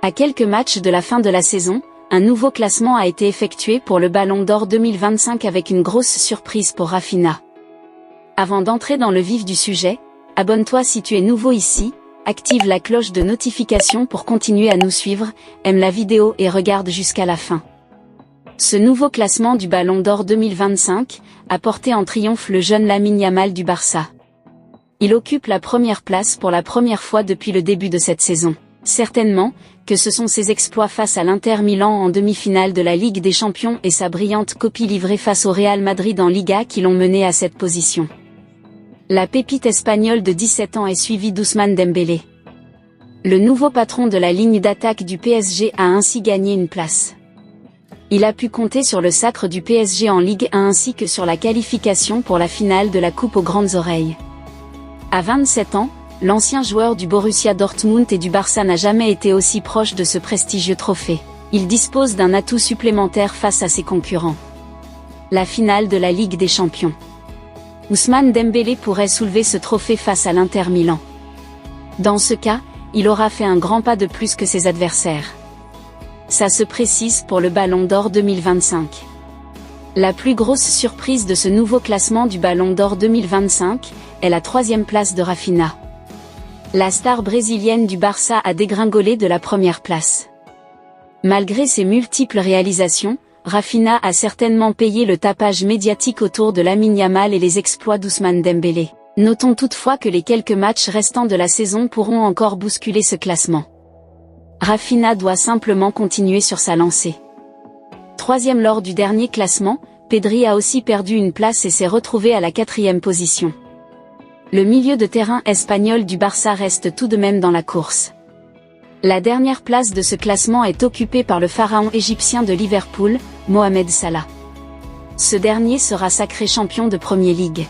À quelques matchs de la fin de la saison, un nouveau classement a été effectué pour le Ballon d'Or 2025 avec une grosse surprise pour Raphinha. Avant d'entrer dans le vif du sujet, abonne-toi si tu es nouveau ici, active la cloche de notification pour continuer à nous suivre, aime la vidéo et regarde jusqu'à la fin. Ce nouveau classement du Ballon d'Or 2025 a porté en triomphe le jeune Lamine Yamal du Barça. Il occupe la première place pour la première fois depuis le début de cette saison. Certainement, que ce sont ses exploits face à l'Inter Milan en demi-finale de la Ligue des Champions et sa brillante copie livrée face au Real Madrid en Liga qui l'ont mené à cette position. La pépite espagnole de 17 ans est suivie d'Ousmane Dembélé. Le nouveau patron de la ligne d'attaque du PSG a ainsi gagné une place. Il a pu compter sur le sacre du PSG en Ligue 1 ainsi que sur la qualification pour la finale de la Coupe aux grandes oreilles. À 27 ans, l'ancien joueur du Borussia Dortmund et du Barça n'a jamais été aussi proche de ce prestigieux trophée. Il dispose d'un atout supplémentaire face à ses concurrents. La finale de la Ligue des Champions. Ousmane Dembélé pourrait soulever ce trophée face à l'Inter Milan. Dans ce cas, il aura fait un grand pas de plus que ses adversaires. Ça se précise pour le Ballon d'Or 2025. La plus grosse surprise de ce nouveau classement du Ballon d'Or 2025 est la 3e place de Raphinha. La star brésilienne du Barça a dégringolé de la première place. Malgré ses multiples réalisations, Raphinha a certainement payé le tapage médiatique autour de Lamine Yamal et les exploits d'Ousmane Dembélé. Notons toutefois que les quelques matchs restants de la saison pourront encore bousculer ce classement. Raphinha doit simplement continuer sur sa lancée. 3e lors du dernier classement, Pedri a aussi perdu une place et s'est retrouvé à la 4e position. Le milieu de terrain espagnol du Barça reste tout de même dans la course. La dernière place de ce classement est occupée par le pharaon égyptien de Liverpool, Mohamed Salah. Ce dernier sera sacré champion de Premier League.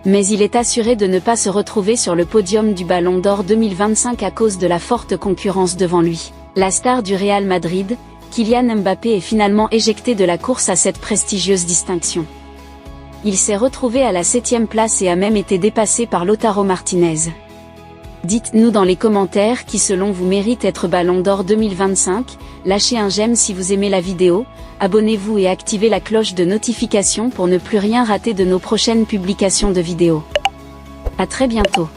Mais il est assuré de ne pas se retrouver sur le podium du Ballon d'Or 2025 à cause de la forte concurrence devant lui. La star du Real Madrid, Kylian Mbappé est finalement éjecté de la course à cette prestigieuse distinction. Il s'est retrouvé à la 7e place et a même été dépassé par Lautaro Martinez. Dites-nous dans les commentaires qui selon vous mérite être Ballon d'Or 2025, lâchez un j'aime si vous aimez la vidéo, abonnez-vous et activez la cloche de notification pour ne plus rien rater de nos prochaines publications de vidéos. À très bientôt.